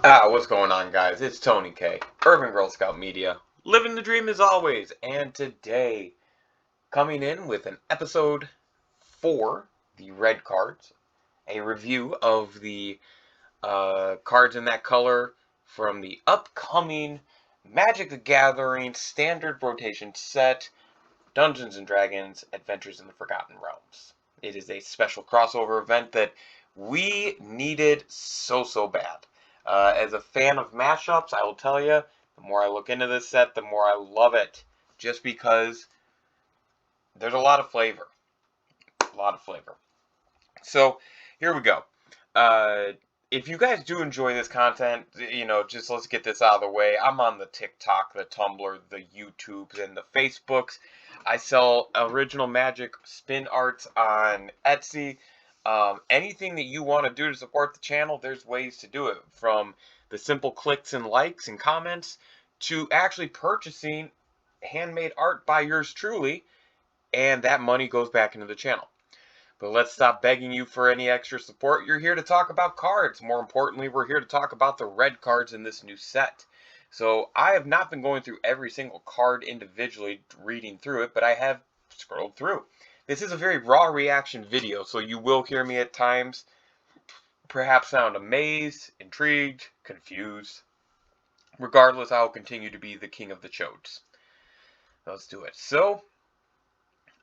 What's going on, guys? It's Tony K, Urban Girl Scout Media, living the dream as always, and today, coming in with an episode 4, the red cards, a review of the cards in that color from the upcoming Magic the Gathering Standard Rotation set, Dungeons & Dragons Adventures in the Forgotten Realms. It is a special crossover event that we needed so bad. As a fan of mashups, I will tell you, the more I look into this set, the more I love it. Just because there's a lot of flavor. A lot of flavor. So, here we go. If you guys do enjoy this content, just let's get this out of the way. I'm on the TikTok, the Tumblr, the YouTubes, and the Facebooks. I sell original Magic spin arts on Etsy. Anything that you want to do to support the channel, there's ways to do it. From the simple clicks and likes and comments to actually purchasing handmade art by yours truly, and that money goes back into the channel. But let's stop begging you for any extra support. You're here to talk about cards. More importantly, we're here to talk about the red cards in this new set. So I have not been going through every single card individually, reading through it, but I have scrolled through. This is a very raw reaction video, so you will hear me at times perhaps sound amazed, intrigued, confused. Regardless, I will continue to be the king of the chodes. Let's do it. So,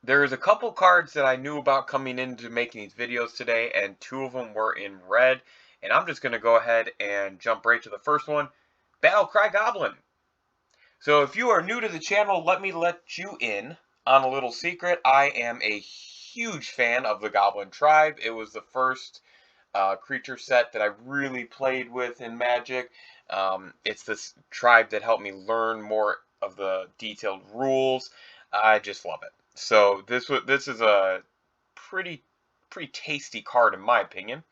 there's a couple cards that I knew about coming into making these videos today, and 2 of them were in red. And I'm just going to go ahead and jump right to the first one, Battlecry Goblin. So if you are new to the channel, let me let you in on a little secret. I am a huge fan of the Goblin tribe. It was the first creature set that I really played with in Magic. It's this tribe that helped me learn more of the detailed rules. I just love it. So this is a pretty tasty card in my opinion.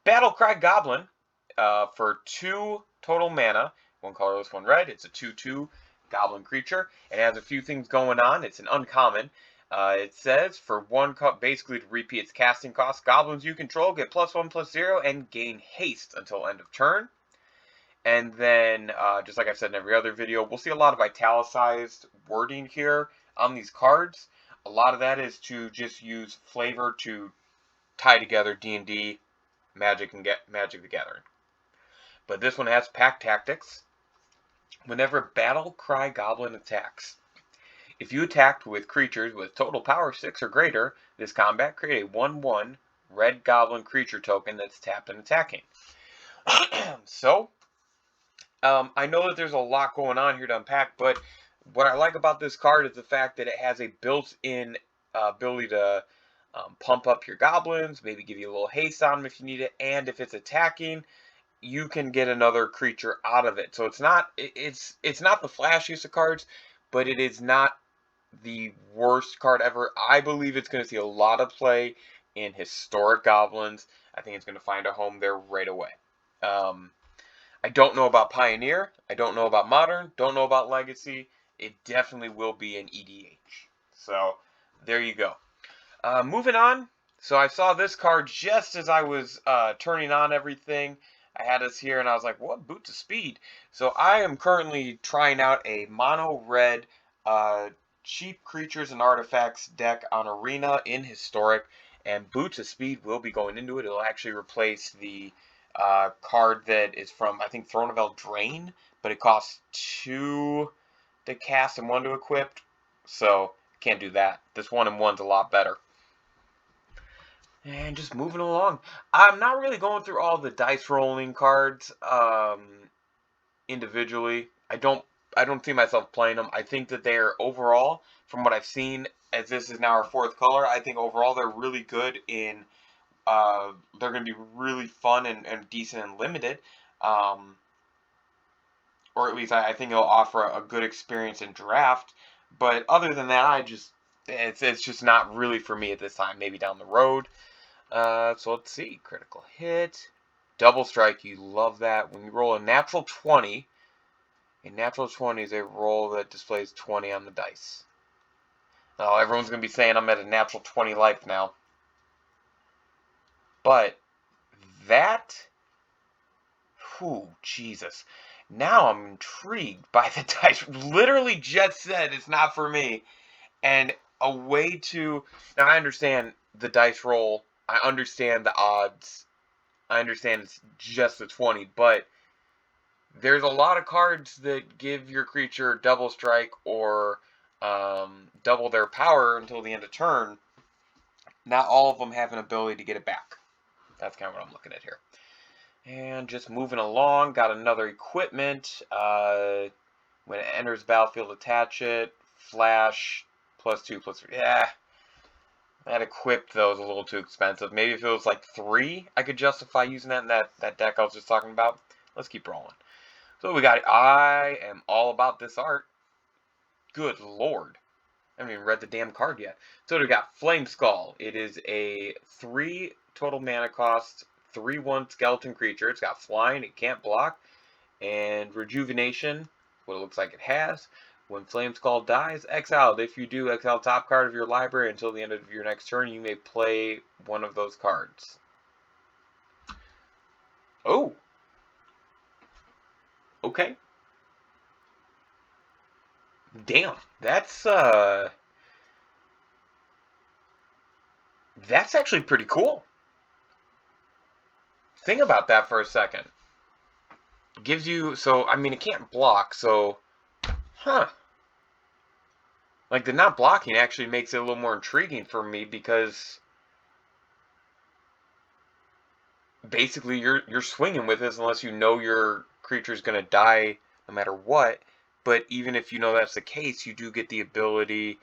Battlecry Goblin for 2 total mana, 1 colorless, 1 red. It's a 2/2 goblin creature. It has a few things going on. It's an uncommon. It says for 1 basically to repeat its casting cost, goblins you control get +1/+0 and gain haste until end of turn. And then, just like I've said in every other video, we'll see a lot of italicized wording here on these cards. A lot of that is to just use flavor to tie together D&D, Magic, and Magic the Gathering. But this one has Pack Tactics. Whenever Battlecry Goblin attacks, if you attacked with creatures with total power 6 or greater this combat, create a 1/1 red goblin creature token that's tapped and attacking. So, I know that there's a lot going on here to unpack, but what I like about this card is the fact that it has a built-in ability to pump up your goblins, maybe give you a little haste on them if you need it, and if it's attacking, you can get another creature out of it. So it's not the flashiest of cards, but it is not the worst card ever. I believe it's going to see a lot of play in historic goblins. I think it's going to find a home there right away. I don't know about Pioneer. I don't know about Modern. Don't know about Legacy. It definitely will be an EDH. So, there you go. Moving on. So, I saw this card just as I was turning on everything. I had this here, and I was like, what? Boots of Speed. So, I am currently trying out a mono-red cheap creatures and artifacts deck on Arena in Historic. And Boots of Speed will be going into it. It'll actually replace the card that is from, I think, Throne of Eldraine, but it costs 2 to cast and 1 to equip, so can't do that. This 1/1's a lot better. And just moving along, I'm not really going through all the dice rolling cards individually. I don't see myself playing them. I think that they're overall, from what I've seen, as this is now our 4th color, I think overall they're really good in they're going to be really fun and decent and limited. Or at least I think it'll offer a good experience in draft. But other than that, it's just not really for me at this time. Maybe down the road. So let's see. Critical hit. Double strike. You love that. When you roll a natural 20, a natural 20 is a roll that displays 20 on the dice. Now, everyone's going to be saying I'm at a natural 20 life now. But that Whew, Jesus. Now I'm intrigued by the dice. Literally just said it's not for me. And a way to... Now, I understand the dice roll. I understand the odds. I understand it's just a 20. But there's a lot of cards that give your creature double strike or double their power until the end of turn. Not all of them have an ability to get it back. That's kind of what I'm looking at here. And just moving along, got another equipment. When it enters the battlefield, attach it. Flash, +2/+3. Yeah, that equipped though is a little too expensive. Maybe if it was like 3, I could justify using that in that deck I was just talking about. Let's keep rolling. So we got, I am all about this art. Good lord. I haven't even read the damn card yet. So we got Flame Skull. It is a 3 total mana cost, 3/1 skeleton creature. It's got flying, it can't block, and rejuvenation, what it looks like it has. When Flame Skull dies, exiled. If you do, exile top card of your library until the end of your next turn. You may play one of those cards. Oh. Okay. Damn. That's actually pretty cool. Think about that for a second. It gives you, so, I mean, it can't block, so, huh. Like, the not blocking actually makes it a little more intriguing for me because basically you're swinging with this unless you know your creature's going to die no matter what. But even if you know that's the case, you do get the ability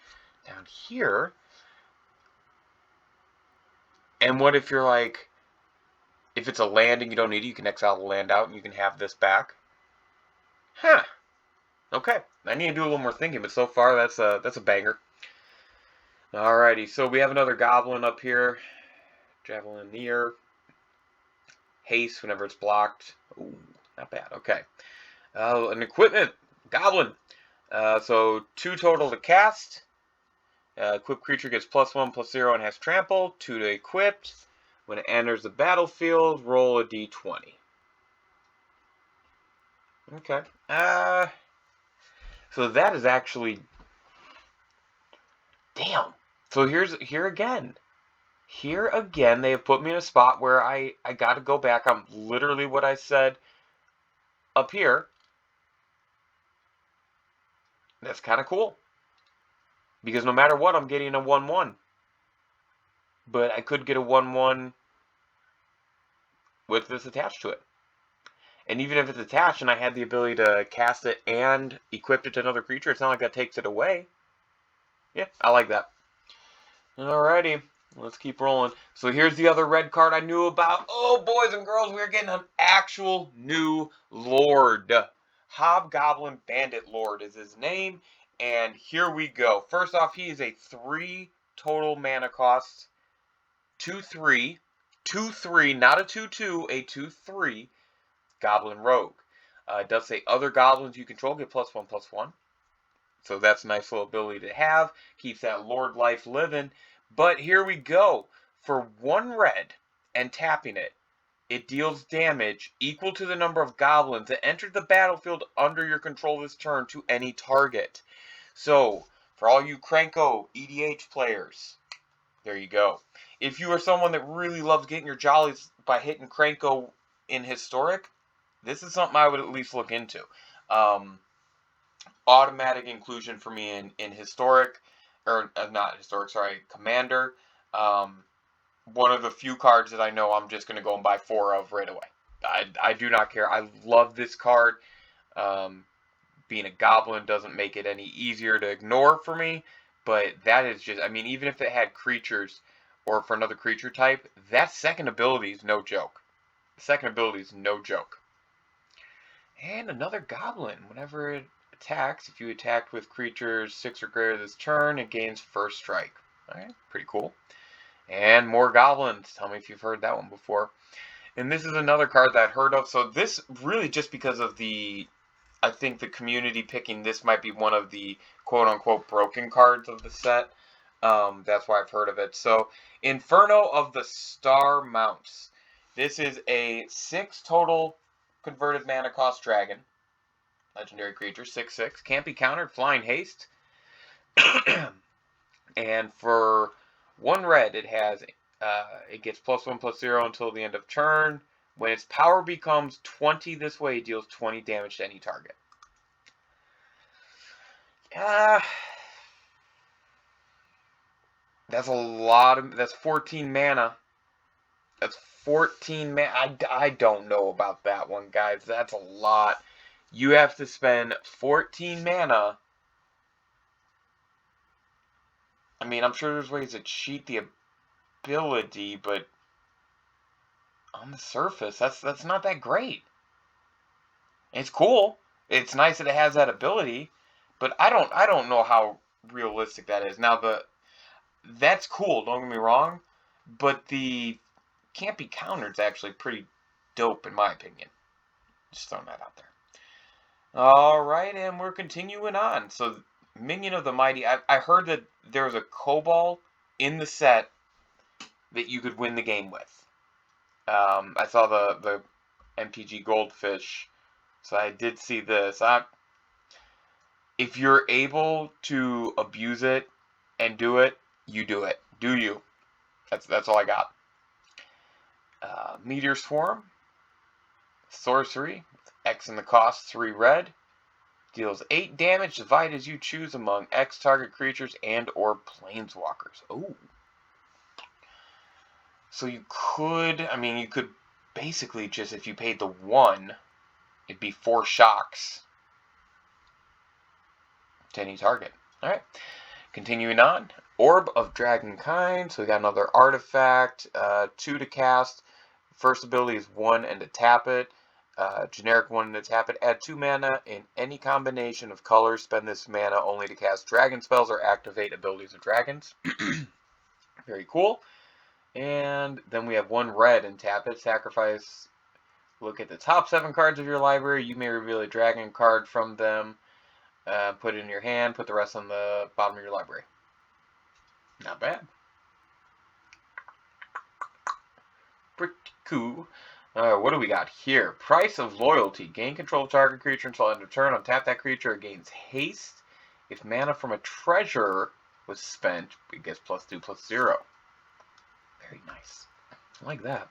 down here. And what if you're like, if it's a land and you don't need it, you can exile the land out and you can have this back. Huh. Okay. I need to do a little more thinking, but so far that's a banger. Alrighty, so we have another Goblin up here. Javelin near. Haste whenever it's blocked. Ooh, not bad. Okay. An equipment. Goblin. So 2 total to cast. Equipped creature gets +1/+0 and has trample. 2 to equipped. When it enters the battlefield, roll a d20. Okay. So that is actually... Damn. So here again. Here again, they have put me in a spot where I got to go back on literally what I said up here. That's kind of cool. Because no matter what, I'm getting a 1/1. But I could get a 1/1 with this attached to it. And even if it's attached and I had the ability to cast it and equip it to another creature, it's not like that takes it away. Yeah, I like that. Alrighty. Let's keep rolling. So here's the other red card I knew about. Oh, boys and girls, we're getting an actual new Lord. Hobgoblin Bandit Lord is his name. And here we go. First off, he is a 3 total mana cost. 2/3. 2/3, not a 2/2, a 2/3 Goblin Rogue. It does say other goblins you control get +1/+1. So that's a nice little ability to have. Keeps that Lord life living. But here we go. For 1 red and tapping it, it deals damage equal to the number of goblins that enter the battlefield under your control this turn to any target. So, for all you Cranko EDH players, there you go. If you are someone that really loves getting your jollies by hitting Cranko in Historic, this is something I would at least look into. Automatic inclusion for me in Historic, or not Historic, sorry, Commander. One of the few cards that I know I'm just going to go and buy 4 of right away. I do not care. I love this card. Being a goblin doesn't make it any easier to ignore for me, but that is just, I mean, even if it had creatures or for another creature type, that second ability is no joke. The second ability is no joke. And another goblin. Whenever it attacks, if you attack with creatures 6 or greater this turn, it gains first strike. Alright, pretty cool. And more goblins. Tell me if you've heard that one before. And this is another card that I'd heard of. So this really just because of the, I think the community picking this might be one of the quote-unquote broken cards of the set. That's why I've heard of it. So Inferno of the Star Mounts. This is a 6 total converted mana cost dragon. Legendary creature, 6/6. Can't be countered, flying haste. And for 1 red, it has it gets +1/+0 until the end of turn. When its power becomes 20 this way, it deals 20 damage to any target. That's a lot of, that's 14 mana. That's 14 mana. I don't know about that one, guys. That's a lot. You have to spend 14 mana. I mean, I'm sure there's ways to cheat the ability, but on the surface, that's not that great. It's cool. It's nice that it has that ability, but I don't know how realistic that is. Now that's cool, don't get me wrong, but the can't be countered is actually pretty dope in my opinion. Just throwing that out there. Alright, and we're continuing on. So Minion of the Mighty, I heard that there was a Cobalt in the set that you could win the game with. I saw the MTG Goldfish, so I did see this. If you're able to abuse it and do it, you do it. Do you? That's all I got. Meteor Swarm, sorcery, X in the cost, 3 red, deals 8 damage, divide as you choose among X target creatures and or planeswalkers. Oh. So you could basically just, if you paid the 1, it'd be 4 shocks to any target. Alright. Continuing on. Orb of Dragonkind. So we got another artifact. 2 to cast. First ability is 1 and to tap it. Generic 1 and to tap it. Add 2 mana in any combination of colors. Spend this mana only to cast dragon spells or activate abilities of dragons. Very cool. And then we have 1 red and tap it. Sacrifice. Look at the top 7 cards of your library. You may reveal a dragon card from them. Put it in your hand. Put the rest on the bottom of your library. Not bad. Pretty cool. What do we got here? Price of Loyalty. Gain control of target creature until end of turn. Untap that creature. It gains haste. If mana from a treasure was spent, it gets +2/+0. Very nice. I like that.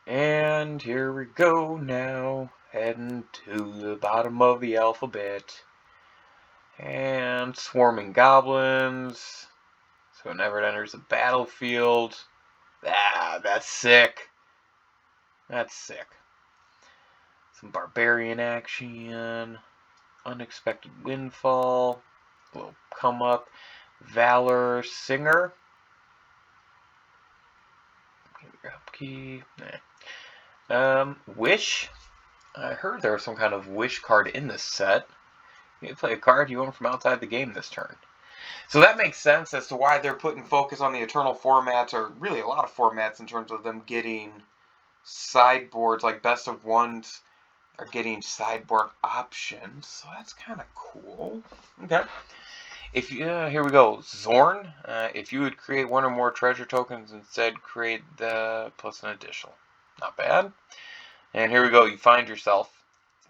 And here we go now. Heading to the bottom of the alphabet. And swarming goblins. So whenever it enters the battlefield. That's sick. That's sick. Some barbarian action. Unexpected windfall. A little come up. Valor Singer. Key. Wish. I heard there was some kind of wish card in this set. You play a card you own from outside the game this turn. So that makes sense as to why they're putting focus on the Eternal formats, or really a lot of formats in terms of them getting sideboards, like Best of Ones are getting sideboard options. So that's kind of cool. Okay. If you, here we go. Zorn. If you would create 1 or more treasure tokens, instead create the plus an additional. Not bad. And here we go. You find yourself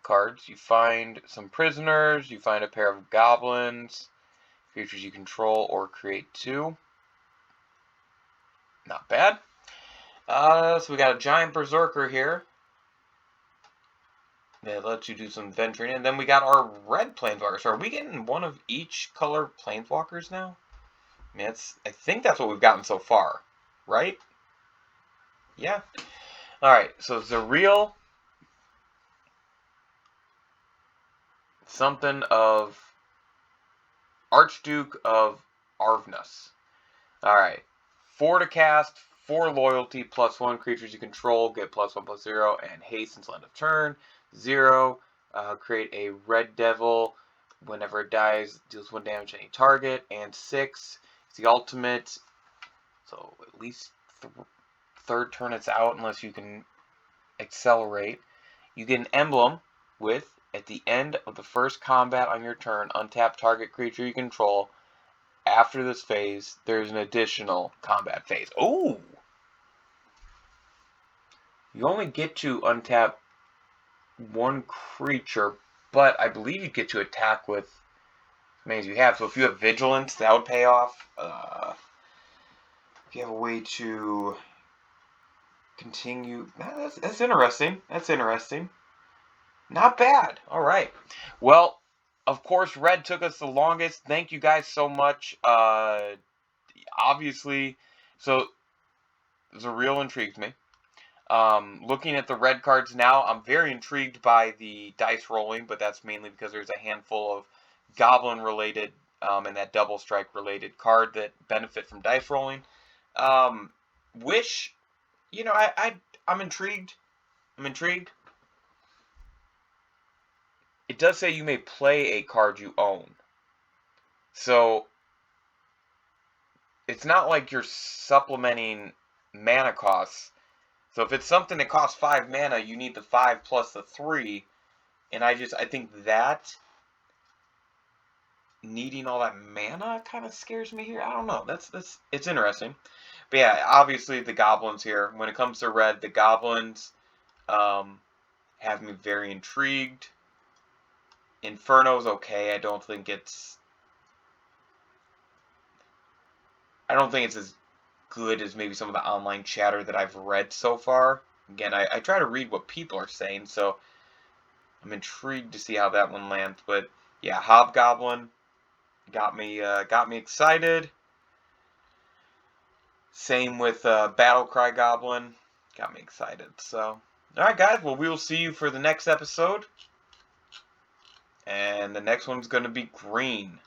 cards. You find some prisoners. You find a pair of goblins. Creatures you control or create 2. Not bad. So we got a giant berserker here. That lets you do some venturing. And then we got our red planeswalkers. So are we getting 1 of each color planeswalkers now? I mean, I think that's what we've gotten so far. Right? Yeah. Alright, so Zariel. Something of Archduke of Arvnus. Alright. 4 to cast, 4 loyalty, +1 creatures you control, get +1/+0, and haste until end of turn. 0. Create a red devil. Whenever it dies, deals 1 damage to any target. And 6. It's the ultimate. So at least third turn it's out unless you can accelerate. You get an emblem with, at the end of the first combat on your turn, untap target creature you control. After this phase, there's an additional combat phase. Ooh! You only get to untap one creature, but I believe you get to attack with as many as you have. So if you have Vigilance, that would pay off. If you have a way to continue, that's interesting. That's interesting. Not bad. All right. Well, of course, red took us the longest. Thank you guys so much. Obviously, so Zuriel intrigues me. Looking at the red cards now, I'm very intrigued by the dice rolling, but that's mainly because there's a handful of Goblin related and that double strike related card that benefit from dice rolling. Wish, you know, I'm intrigued. I'm intrigued. It does say you may play a card you own. So it's not like you're supplementing mana costs. So if it's something that costs 5 mana, you need the 5 plus the 3. And I think that needing all that mana kind of scares me here. I don't know. It's interesting. But yeah, obviously the goblins here. When it comes to red, the goblins have me very intrigued. Inferno's okay. I don't think it's as good as maybe some of the online chatter that I've read so far. Again, I try to read what people are saying, so I'm intrigued to see how that one lands. But yeah, Hobgoblin got me excited. Same with Battlecry Goblin, got me excited. So, all right, guys. Well, we will see you for the next episode, and the next one's going to be green.